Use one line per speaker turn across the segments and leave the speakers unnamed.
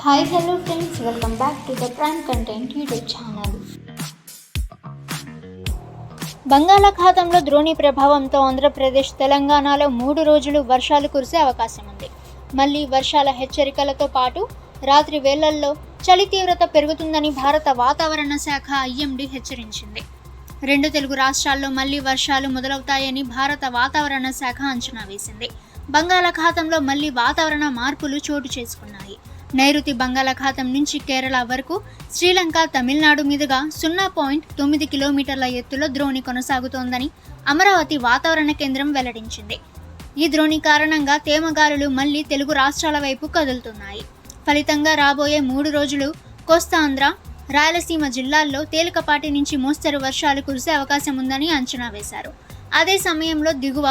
Hi, hello friends, welcome back to the Prime Content YouTube channel. బంగాళాఖాతంలో ద్రోణి ప్రభావంతో ఆంధ్రప్రదేశ్, తెలంగాణలో 3 రోజులు వర్షాలు కురిసే అవకాశం ఉంది. మళ్లీ వర్షాల హెచ్చరికలతో పాటు రాత్రి వేళల్లో చలి తీవ్రత పెరుగుతుందని భారత వాతావరణ శాఖ ఐఎండీ హెచ్చరించింది. 2 తెలుగు రాష్ట్రాల్లో మళ్లీ వర్షాలు మొదలవుతాయని భారత వాతావరణ శాఖ అంచనా వేసింది. బంగాళాఖాతంలో మళ్లీ వాతావరణ మార్పులు చోటు చేసుకున్నాయి. నైరుతి బంగాళాఖాతం నుంచి కేరళ వరకు, శ్రీలంక, తమిళనాడు మీదుగా 0.9 కిలోమీటర్ల ఎత్తులో ద్రోణి కొనసాగుతోందని అమరావతి వాతావరణ కేంద్రం వెల్లడించింది. ఈ ద్రోణి కారణంగా తేమగాలులు మళ్లీ తెలుగు రాష్ట్రాల వైపు కదులుతున్నాయి. ఫలితంగా రాబోయే 3 రోజులు కోస్తాంధ్ర, రాయలసీమ జిల్లాల్లో తేలికపాటి నుంచి మోస్తరు వర్షాలు కురిసే అవకాశం ఉందని అంచనా వేశారు. అదే సమయంలో దిగువ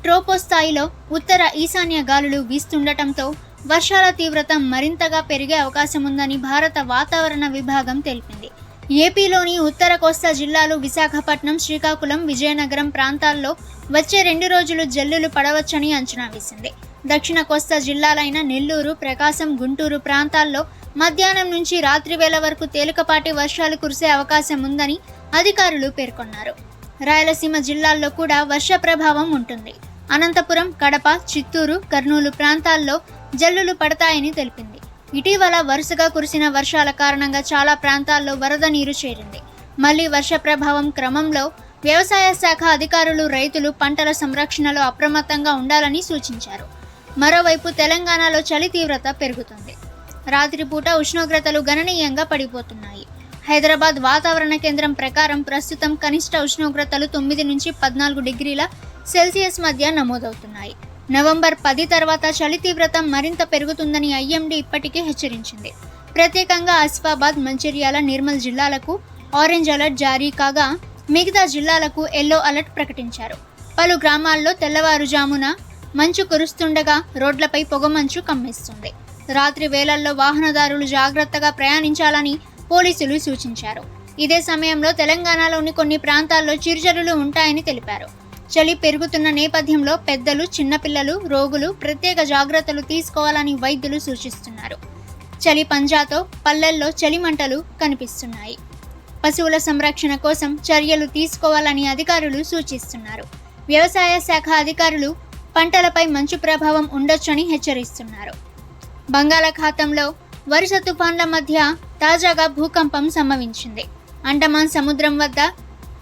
ట్రోపోస్థాయిలో ఉత్తర ఈశాన్య గాలులు వీస్తుండటంతో వర్షాల తీవ్రత మరింతగా పెరిగే అవకాశం ఉందని భారత వాతావరణ విభాగం తెలిపింది. ఏపీలోని ఉత్తర కోస్తా జిల్లాలు విశాఖపట్నం, శ్రీకాకుళం, విజయనగరం ప్రాంతాల్లో వచ్చే 2 రోజులు జల్లులు పడవచ్చని అంచనా వేసింది. దక్షిణ కోస్తా జిల్లాలైన నెల్లూరు, ప్రకాశం, గుంటూరు ప్రాంతాల్లో మధ్యాహ్నం నుంచి రాత్రి వేళ వరకు తేలికపాటి వర్షాలు కురిసే అవకాశం ఉందని అధికారులు పేర్కొన్నారు. రాయలసీమ జిల్లాల్లో కూడా వర్ష ప్రభావం ఉంటుంది. అనంతపురం, కడప, చిత్తూరు, కర్నూలు ప్రాంతాల్లో జల్లులు పడతాయని తెలిపింది. ఇటీవల వరుసగా కురిసిన వర్షాల కారణంగా చాలా ప్రాంతాల్లో వరద నీరు చేరింది. మళ్లీ వర్ష ప్రభావం క్రమంలో వ్యవసాయ శాఖ అధికారులు రైతులు పంటల సంరక్షణలో అప్రమత్తంగా ఉండాలని సూచించారు. మరోవైపు తెలంగాణలో చలి తీవ్రత పెరుగుతుంది. రాత్రిపూట ఉష్ణోగ్రతలు గణనీయంగా పడిపోతున్నాయి. హైదరాబాద్ వాతావరణ కేంద్రం ప్రకారం ప్రస్తుతం కనిష్ట ఉష్ణోగ్రతలు 9 నుంచి 14 డిగ్రీల సెల్సియస్ మధ్య నమోదవుతున్నాయి. నవంబర్ 10 తర్వాత చలి తీవ్రత మరింత పెరుగుతుందని ఐఎండీ ఇప్పటికే హెచ్చరించింది. ప్రత్యేకంగా ఆసిఫాబాద్, మంచిర్యాల, నిర్మల్ జిల్లాలకు ఆరెంజ్ అలర్ట్ జారీ కాగా మిగతా జిల్లాలకు ఎల్లో అలర్ట్ ప్రకటించారు. పలు గ్రామాల్లో తెల్లవారుజామున మంచు కురుస్తుండగా రోడ్లపై పొగమంచు కమ్మేస్తుంది. రాత్రి వేళల్లో వాహనదారులు జాగ్రత్తగా ప్రయాణించాలని పోలీసులు సూచించారు. ఇదే సమయంలో తెలంగాణలోని కొన్ని ప్రాంతాల్లో చిరుజల్లులు ఉంటాయని తెలిపారు. చలి పెరుగుతున్న నేపథ్యంలో పెద్దలు, చిన్నపిల్లలు, రోగులు ప్రత్యేక జాగ్రత్తలు తీసుకోవాలని వైద్యులు సూచిస్తున్నారు. చలి పంజాతో పల్లెల్లో చలిమంటలు కనిపిస్తున్నాయి. పశువుల సంరక్షణ కోసం చర్యలు తీసుకోవాలని అధికారులు సూచిస్తున్నారు. వ్యవసాయ శాఖ అధికారులు పంటలపై మంచు ప్రభావం ఉండొచ్చని హెచ్చరిస్తున్నారు. బంగాళాఖాతంలో వరుస తుఫాన్ల మధ్య తాజాగా భూకంపం సంభవించింది. అండమాన్ సముద్రం వద్ద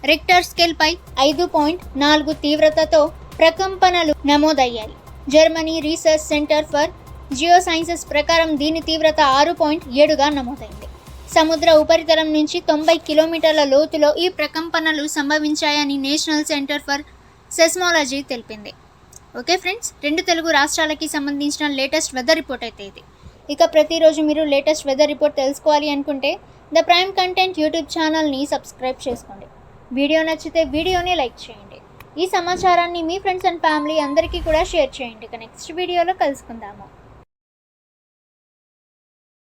రిక్టర్ స్కేల్పై 5.4 తీవ్రతతో ప్రకంపనలు నమోదయ్యాయి. Germany research centre for geosciences ప్రకారం దీని తీవ్రత 6.7గా నమోదైంది. సముద్ర ఉపరితలం నుంచి 90 కిలోమీటర్ల లోతులో ఈ ప్రకంపనలు సంభవించాయని నేషనల్ సెంటర్ ఫర్ సెస్మాలజీ తెలిపింది. ఓకే ఫ్రెండ్స్, 2 తెలుగు రాష్ట్రాలకి సంబంధించిన లేటెస్ట్ వెదర్ రిపోర్ట్ అయితే ఇది. ఇక ప్రతిరోజు మీరు లేటెస్ట్ వెదర్ రిపోర్ట్ తెలుసుకోవాలి అనుకుంటే ద ప్రైమ్ కంటెంట్ యూట్యూబ్ ఛానల్ని సబ్స్క్రైబ్ చేసుకోండి. వీడియో నచ్చితే వీడియోని లైక్ చేయండి. ఈ సమాచారాన్ని మీ ఫ్రెండ్స్ అండ్ ఫ్యామిలీ అందరికీ కూడా షేర్ చేయండి. ఇక నెక్స్ట్ వీడియోలో కలుసుకుందాము.